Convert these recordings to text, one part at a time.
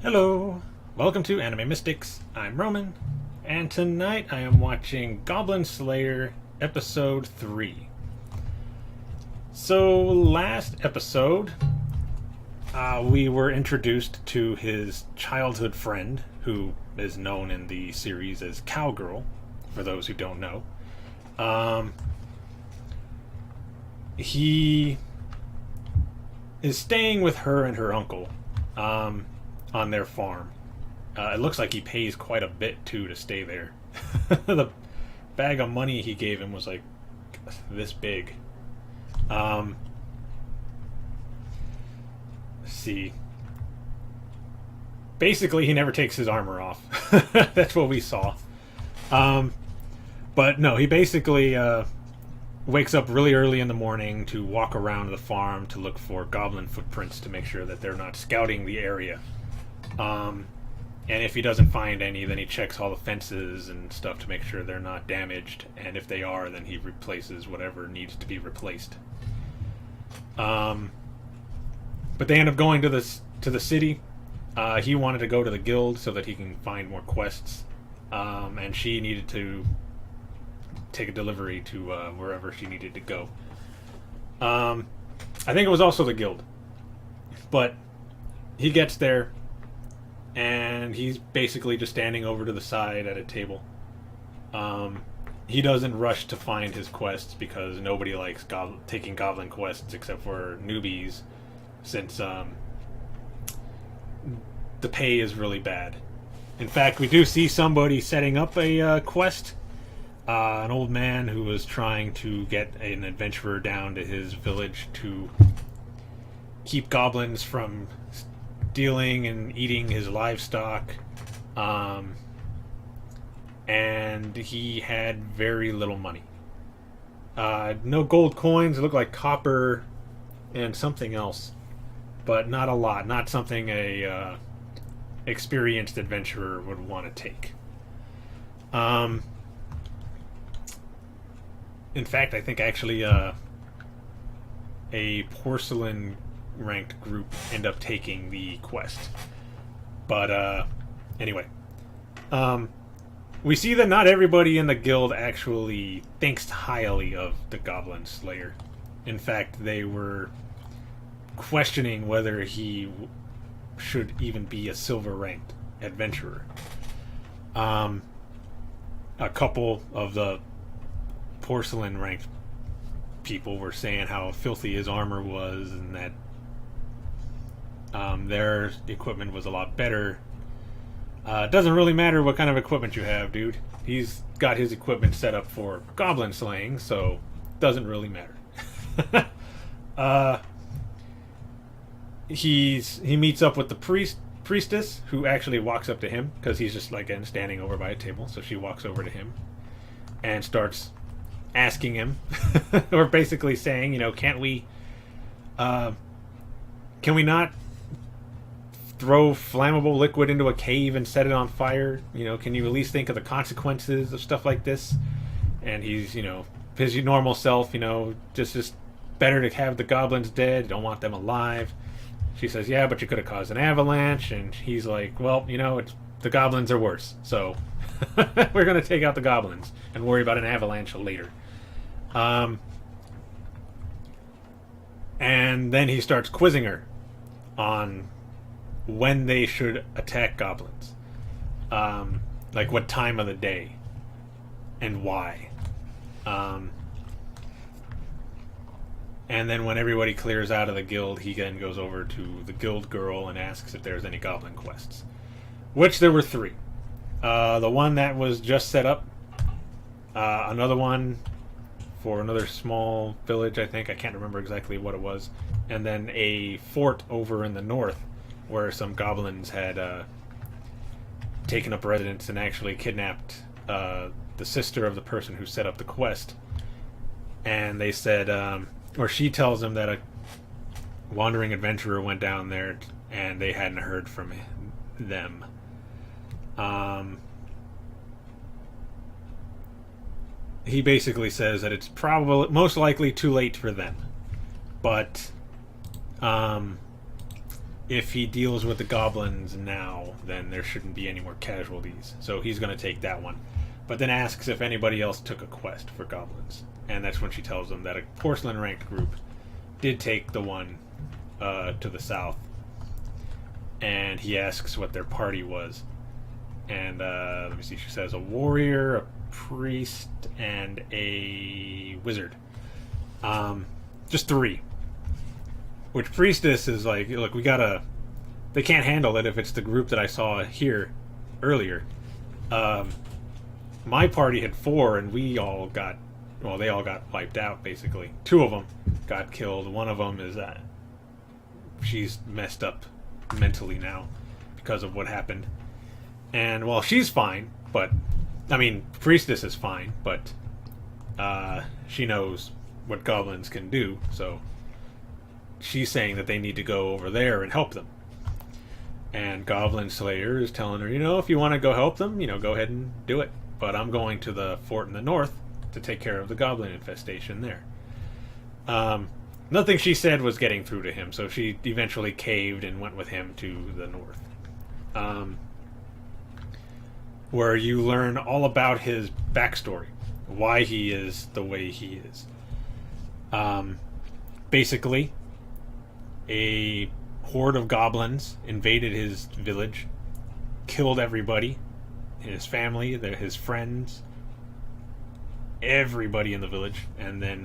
Hello, welcome to Anime Mystics. I'm Roman, and tonight I am watching Goblin Slayer Episode 3. So, last episode, we were introduced to his childhood friend, who is known in the series as Cowgirl, for those who don't know. He is staying with her and her uncle. On their farm. It looks like he pays quite a bit too to stay there. The bag of money he gave him was like this big. Let's see. Basically, he never takes his armor off. That's what we saw. But no, he basically wakes up really early in the morning to walk around the farm to look for goblin footprints to make sure that they're not scouting the area. And if he doesn't find any, then he checks all the fences and stuff to make sure they're not damaged. And if they are, then he replaces whatever needs to be replaced. But they end up going to the city. He wanted to go to the guild so that he can find more quests. And she needed to take a delivery to wherever she needed to go. I think it was also the guild. But he gets there. And he's basically just standing over to the side at a table. He doesn't rush to find his quests because nobody likes taking goblin quests except for newbies, since the pay is really bad. In fact, we do see somebody setting up a quest. An old man who was trying to get an adventurer down to his village to keep goblins from stealing and eating his livestock, and he had very little money. No gold coins. It looked like copper and something else, but not a lot. Not something a experienced adventurer would want to take. In fact, I think actually a porcelain ranked group end up taking the quest. But anyway, we see that not everybody in the guild actually thinks highly of the Goblin Slayer. In fact, they were questioning whether he should even be a silver ranked adventurer. A couple of the porcelain ranked people were saying how filthy his armor was, and that their equipment was a lot better. It doesn't really matter what kind of equipment you have, dude. He's got his equipment set up for goblin slaying, so it doesn't really matter. He meets up with the priestess, who actually walks up to him because he's just like standing over by a table. So she walks over to him and starts asking him, or basically saying, can we not throw flammable liquid into a cave and set it on fire? Can you at least think of the consequences of stuff like this? And he's, his normal self, just better to have the goblins dead. Don't want them alive. She says, yeah, but you could have caused an avalanche. And he's like, well, the goblins are worse. So we're going to take out the goblins and worry about an avalanche later. And then he starts quizzing her on when they should attack goblins, like what time of the day and why. And then when everybody clears out of the guild, he then goes over to the guild girl and asks if there's any goblin quests, which there were 3. The one that was just set up, another one for another small village, I think. I can't remember exactly what it was. And then a fort over in the north where some goblins had taken up residence and actually kidnapped the sister of the person who set up the quest. And they said, or she tells them that a wandering adventurer went down there and they hadn't heard from them. He basically says that it's most likely too late for them, but if he deals with the goblins now, then there shouldn't be any more casualties. So he's going to take that one. But then asks if anybody else took a quest for goblins. And that's when she tells them that a porcelain ranked group did take the one to the south. And he asks what their party was. And let me see, she says a warrior, a priest, and a wizard. Just 3. Which priestess is like, look, we gotta... They can't handle it if it's the group that I saw here earlier. My party had 4, and we all got... Well, they all got wiped out, basically. 2 of them got killed. One of them is... she's messed up mentally now because of what happened. And, well, she's fine, but... I mean, priestess is fine, but... she knows what goblins can do, so... She's saying that they need to go over there and help them. And Goblin Slayer is telling her, if you want to go help them, go ahead and do it. But I'm going to the fort in the north to take care of the goblin infestation there. Nothing she said was getting through to him, so she eventually caved and went with him to the north. Where you learn all about his backstory, why he is the way he is. Basically, a horde of goblins invaded his village, killed everybody, his family, his friends, everybody in the village, and then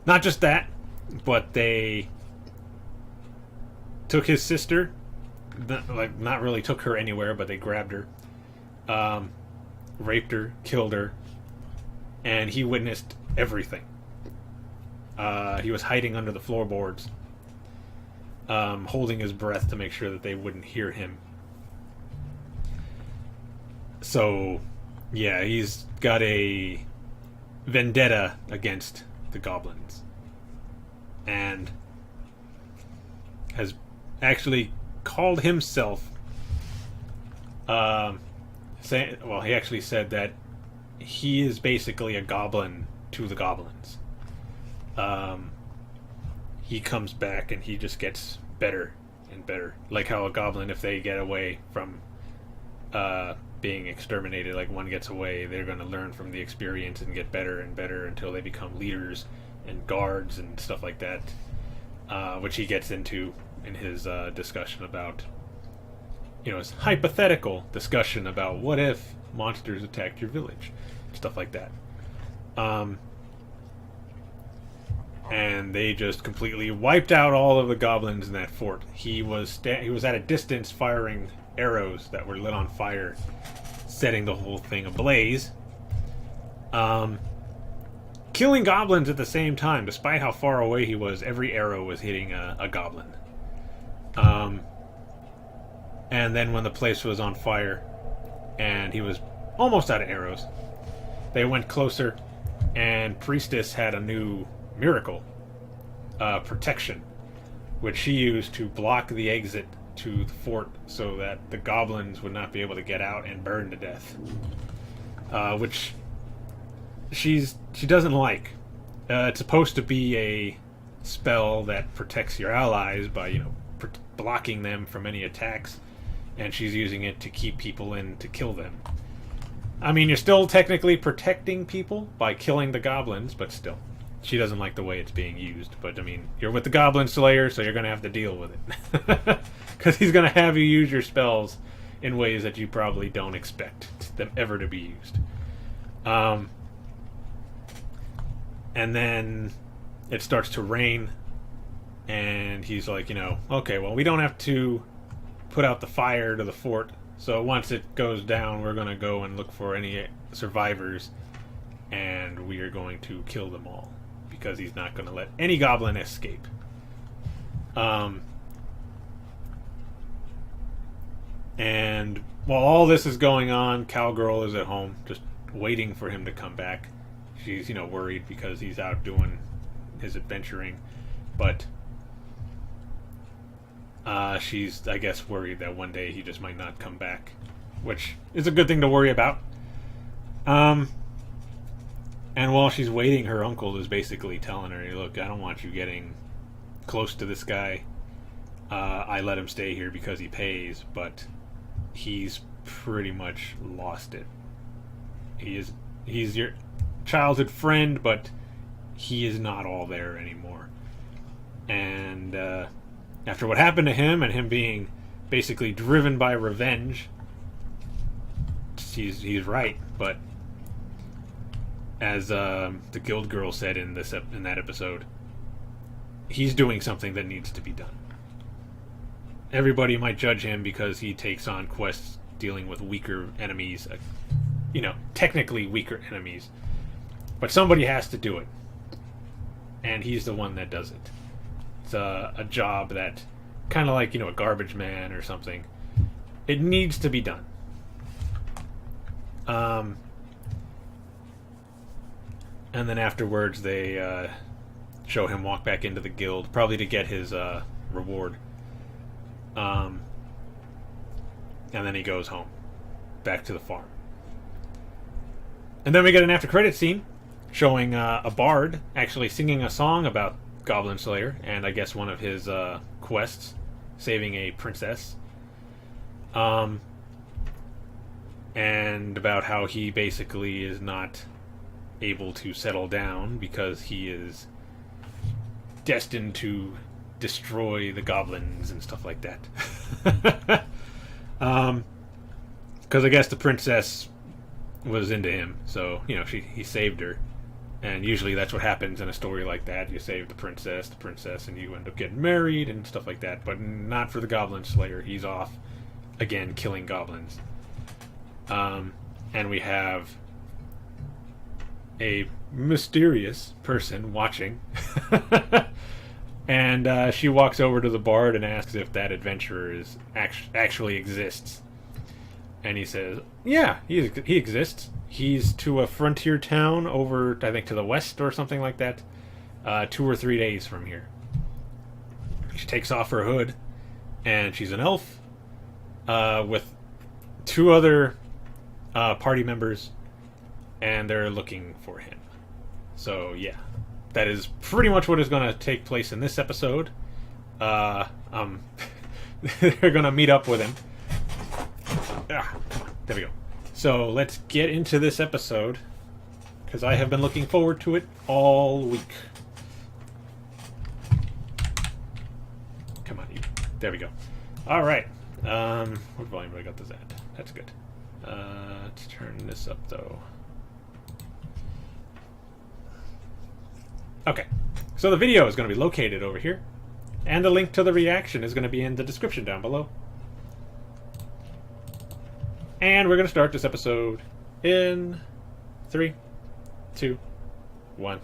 not just that, but they took his sister, not really took her anywhere, but they grabbed her, raped her, killed her, and he witnessed everything. He was hiding under the floorboards, holding his breath to make sure that they wouldn't hear him. So, yeah, he's got a vendetta against the goblins. And has actually called himself... he actually said that he is basically a goblin to the goblins. He comes back and he just gets better and better. Like how a goblin, if they get away from being exterminated, like one gets away, they're going to learn from the experience and get better and better until they become leaders and guards and stuff like that, which he gets into in his discussion about, his hypothetical discussion about what if monsters attacked your village, stuff like that. And they just completely wiped out all of the goblins in that fort. He was at a distance firing arrows that were lit on fire, setting the whole thing ablaze. Killing goblins at the same time, despite how far away he was. Every arrow was hitting a goblin. And then when the place was on fire and he was almost out of arrows, they went closer, and Priestess had a new miracle, protection, which she used to block the exit to the fort so that the goblins would not be able to get out and burn to death, which she doesn't like. It's supposed to be a spell that protects your allies by blocking them from any attacks, and she's using it to keep people in to kill them. I mean, you're still technically protecting people by killing the goblins, but still. She doesn't like the way it's being used. But, I mean, you're with the Goblin Slayer, so you're going to have to deal with it. Because he's going to have you use your spells in ways that you probably don't expect them ever to be used. And then it starts to rain, and he's like, okay, well, we don't have to put out the fire to the fort, so once it goes down, we're going to go and look for any survivors, and we are going to kill them all, because he's not going to let any goblin escape. And while all this is going on, Cowgirl is at home, just waiting for him to come back. She's, worried because he's out doing his adventuring, but she's, I guess, worried that one day he just might not come back, which is a good thing to worry about. And while she's waiting, her uncle is basically telling her, look, I don't want you getting close to this guy. I let him stay here because he pays, but he's pretty much lost it. He's your childhood friend, but he is not all there anymore. And after what happened to him and him being basically driven by revenge, he's right. But as the guild girl said in that episode, he's doing something that needs to be done. Everybody might judge him because he takes on quests dealing with weaker enemies, technically weaker enemies, but somebody has to do it, and he's the one that does it. It's a job that, kind of like a garbage man or something, it needs to be done. And then afterwards they show him walk back into the guild, probably to get his reward. And then he goes home, back to the farm. And then we get an after credit scene showing a bard actually singing a song about Goblin Slayer, and I guess one of his quests, saving a princess. And about how he basically is not able to settle down because he is destined to destroy the goblins and stuff like that. Because I guess the princess was into him, so he saved her, and usually that's what happens in a story like that. You save the princess, and you end up getting married and stuff like that. But not for the Goblin Slayer. He's off again killing goblins. And we have a mysterious person watching. And she walks over to the bard and asks if that adventurer actually exists. And he says, yeah, he exists. He's to a frontier town over, I think, to the west or something like that. 2 or 3 days from here. She takes off her hood, and she's an elf with 2 other party members, and they're looking for him. So, yeah. That is pretty much what is going to take place in this episode. They're going to meet up with him. There we go. So let's get into this episode, because I have been looking forward to it all week. Come on, you. There we go. All right. What volume do I got this at? That's good. Let's turn this up, though. Okay, so the video is going to be located over here, and the link to the reaction is going to be in the description down below. And we're going to start this episode in 3, 2, 1.